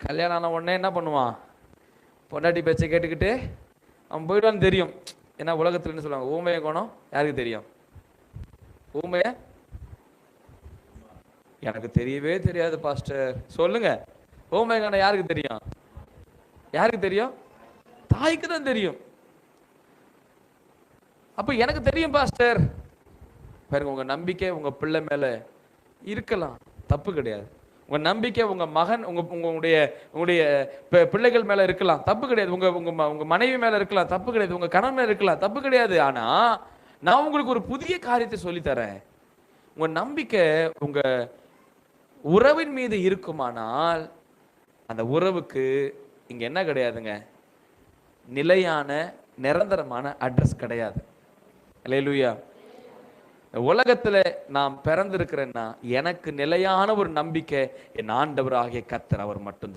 கல்யாணம் ஆன உடனே என்ன பண்ணுவான்? பொண்டாட்டி பேச்சை கேட்டுக்கிட்டு அவன் போயிட்டான்னு தெரியும். ஏன்னா உலகத்துல என்ன சொல்லுவாங்க, ஊமைய குணம் யாருக்கு தெரியும்? ஊமைய எனக்கு தெரியவே தெரியாது பாஸ்டர். சொல்லுங்க, ஊமைய குணம் யாருக்கு தெரியும்? யாருக்கு தெரியும்? தாய்க்கு தான் தெரியும். அப்ப எனக்கு தெரியும் பாஸ்டர். பாருங்க, உங்க நம்பிக்கை உங்க பிள்ளை மேல இருக்கலாம், தப்பு கிடையாது. உங்க நம்பிக்கை உங்க மகன் உங்களுடைய உங்களுடைய பிள்ளைகள் மேல இருக்கலாம், தப்பு கிடையாது. உங்க உங்க உங்க மனைவி மேல இருக்கலாம், தப்பு கிடையாது. உங்க கணவன் மேல இருக்கலாம், தப்பு கிடையாது. ஆனா நான் உங்களுக்கு ஒரு புதிய காரியத்தை சொல்லி தரேன். உங்க நம்பிக்கை உங்க உறவின் மீது இருக்குமானால் அந்த உறவுக்கு இங்க என்ன கிடையாதுங்க, நிலையான நிரந்தரமான அட்ரஸ் கிடையாது. அல்லேலூயா. உலகத்துல நான் பிறந்திருக்கிறேன்னா எனக்கு நிலையான ஒரு நம்பிக்கை என் ஆண்டவராகிய கர்த்தர் அவர் மட்டும்தான்.